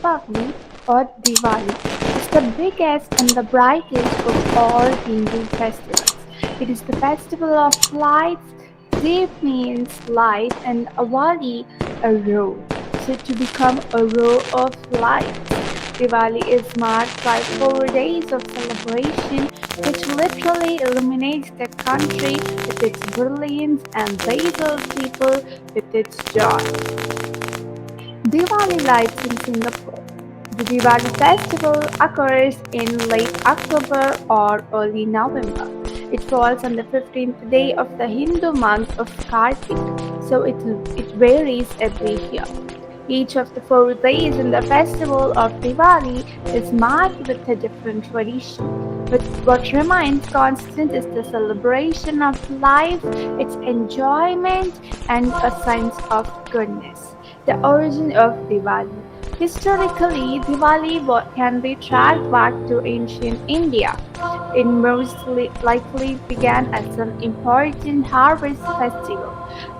Deepavali or Diwali is the biggest and the brightest of all Hindu festivals. It is the festival of lights. Deep means light and Awali a row, so to become a row of lights. Diwali is marked by 4 days of celebration which literally illuminates the country with its brilliance and dazzles people with its joy. Diwali lights in Singapore. The Diwali festival occurs in late October or early November. It falls on the 15th day of the Hindu month of Kartik, so it varies every year. Each of the 4 days in the festival of Diwali is marked with a different tradition. But what remains constant is the celebration of life, its enjoyment, and a sense of goodness. The origin of Diwali. Historically, Diwali can be tracked back to ancient India. It most likely began as an important harvest festival.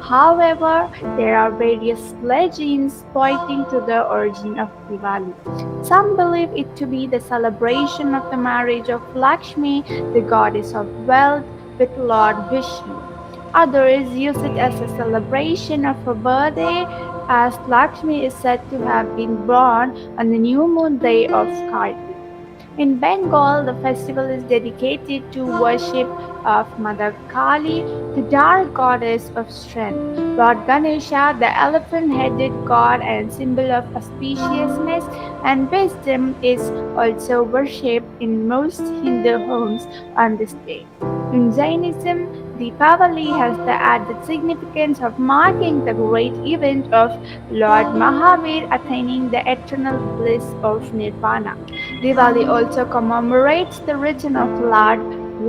However, there are various legends pointing to the origin of Diwali. Some believe it to be the celebration of the marriage of Lakshmi, the goddess of wealth, with Lord Vishnu. Others use it as a celebration of her birthday, as Lakshmi is said to have been born on the new moon day of Kartik. In Bengal, the festival is dedicated to worship of Mother Kali, the dark goddess of strength. Lord Ganesha, the elephant-headed god and symbol of auspiciousness and wisdom, is also worshipped in most Hindu homes on this day. In Jainism, Deepavali has the added significance of marking the great event of Lord Mahavir attaining the eternal bliss of Nirvana. Diwali also commemorates the return of Lord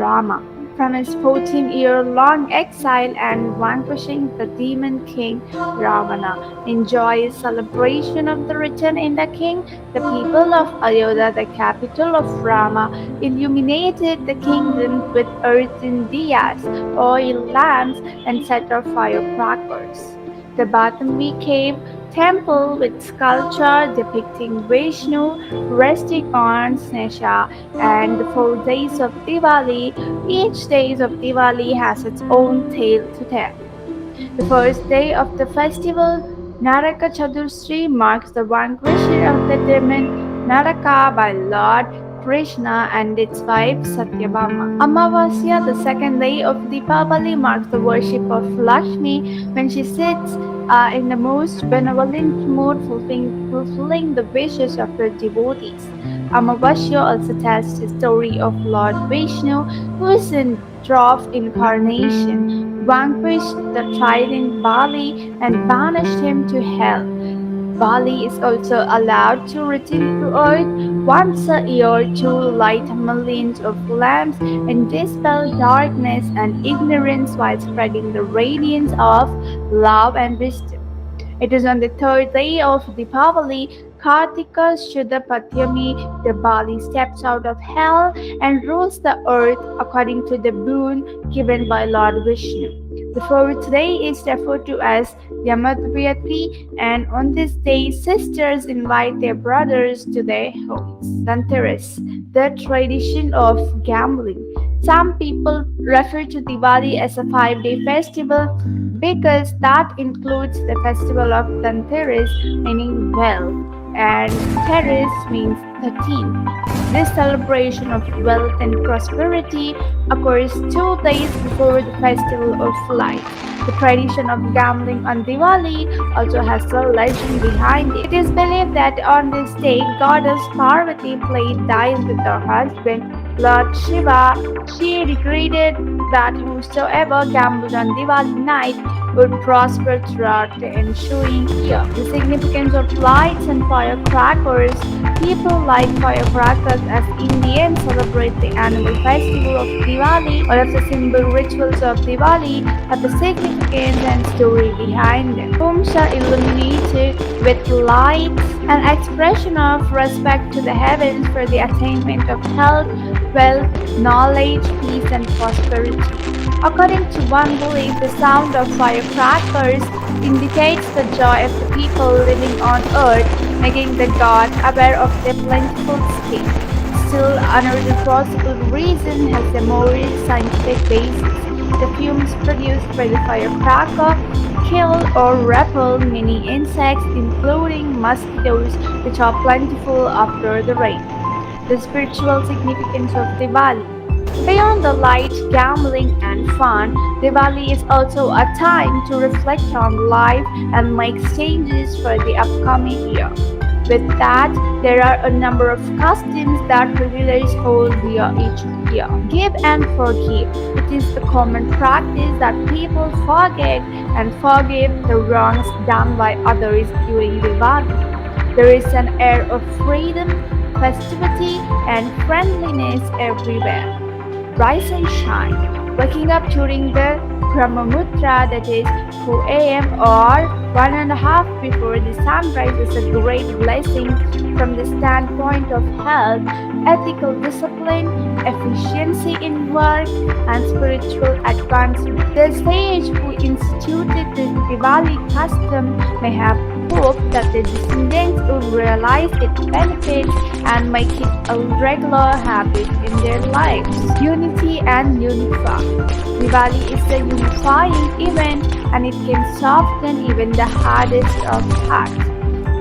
Rama from his 14-year-long exile and vanquishing the demon king Ravana. In joyous celebration of the return in the king, the people of Ayodhya, the capital of Rama, illuminated the kingdom with earthen diyas, oil lamps, and set off firecrackers. The Bathambi Cave temple with sculpture depicting Vishnu resting on Snesha, and the 4 days of Diwali. Each day of Diwali has its own tale to tell. The first day of the festival, Naraka Chaturthi, marks the vanquishing of the demon Naraka by Lord Krishna and its wife Satyabhama. Amavasya, the second day of Deepavali, marks the worship of Lakshmi when she sits in the most benevolent mood, fulfilling the wishes of her devotees. Amavasya also tells the story of Lord Vishnu, who is in dwarf incarnation, vanquished the tyrant Bali and banished him to hell. Bali is also allowed to return to earth once a year to light millions of lamps and dispel darkness and ignorance while spreading the radiance of love and wisdom. It is on the third day of Deepavali, Kartika Shuddha Patyami, the Bali steps out of hell and rules the earth according to the boon given by Lord Vishnu. The fourth day is referred to as Yamadvyati, and on this day, sisters invite their brothers to their homes. Dhanteras, the tradition of gambling. Some people refer to Diwali as a 5-day festival because that includes the festival of Dhanteras, meaning wealth, and Teres means 13. This celebration of wealth and prosperity occurs 2 days before the festival of light. The tradition of gambling on Diwali also has a legend behind it. It is believed that on this day, goddess Parvati played dice with her husband, Lord Shiva. She decreed that whosoever gambled on Diwali night would prosper throughout the ensuing year. The significance of lights and firecrackers. People light firecrackers as Indians celebrate the annual festival of Diwali. All of the symbol rituals of Diwali have a significance and story behind them. Homes are illuminated with lights, an expression of respect to the heavens for the attainment of health, wealth, knowledge, peace, and prosperity. According to one belief, the sound of firecrackers It indicates the joy of the people living on earth, making the god aware of their plentiful state. Still, another possible reason has a more scientific basis. The fumes produced by the firecracker kill or repel many insects, including mosquitoes, which are plentiful after the rain. The spiritual significance of Diwali. Beyond the light, gambling, and fun, Diwali is also a time to reflect on life and make changes for the upcoming year. With that, there are a number of customs that revelers hold here each year. Give and forgive. It is a common practice that people forget and forgive the wrongs done by others during Diwali. There is an air of freedom, festivity, and friendliness everywhere. Rise and shine. Waking up during the Brahmamutra, that is 2 a.m. or 1.5 before the sunrise, is a great blessing from the standpoint of health, ethical discipline, efficiency in work, and spiritual advancement. The sage who instituted this Diwali custom may have hoped that the descendants would realize its benefits and make it a regular habit in their lives. Unity and unify. Diwali is a unifying event and it can soften even the hardest of hearts.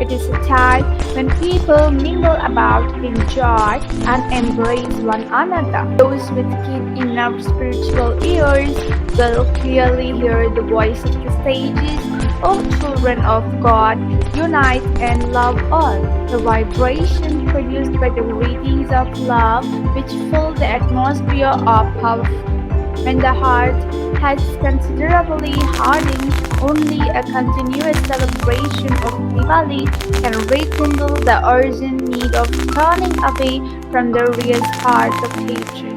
It is a time when people mingle about, enjoy, and embrace one another. Those with keen enough spiritual ears will clearly hear the voice of the sages. O children of God, unite and love all. The vibration produced by the greetings of love, which fill the atmosphere, are powerful. When the heart has considerably hardened, only a continuous celebration of Diwali can rekindle the urgent need of turning away from the real heart of hatred.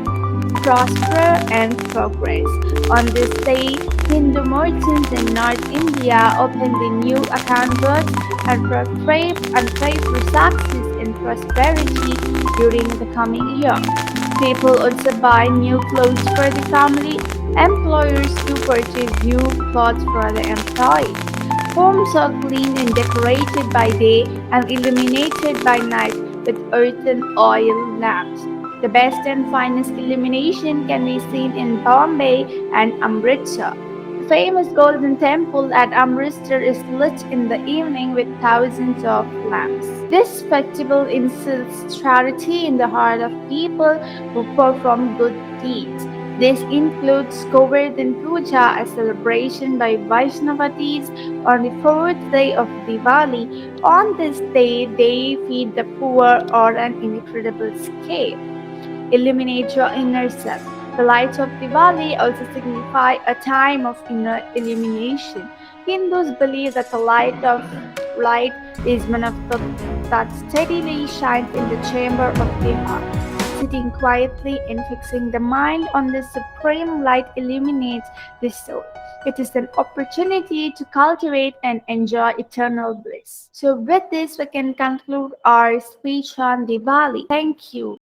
Prosper and progress. On this day, Hindu merchants in North India open the new account books and pray for success and prosperity during the coming year. People also buy new clothes for the family. Employers do purchase new clothes for the employees. Homes are cleaned and decorated by day and illuminated by night with earthen oil lamps. The best and finest illumination can be seen in Bombay and Amritsar. The famous Golden Temple at Amritsar is lit in the evening with thousands of lamps. This festival instills charity in the heart of people who perform good deeds. This includes Govardhan Puja, a celebration by Vaishnavatis on the fourth day of Diwali. On this day, they feed the poor on an incredible scale. Illuminate your inner self. The lights of Diwali also signify a time of inner illumination. Hindus believe that the light is one of the that steadily shines in the chamber of the heart. Sitting quietly and fixing the mind on the supreme light illuminates the soul. It is an opportunity to cultivate and enjoy eternal bliss. So, with this, we can conclude our speech on Diwali. Thank you.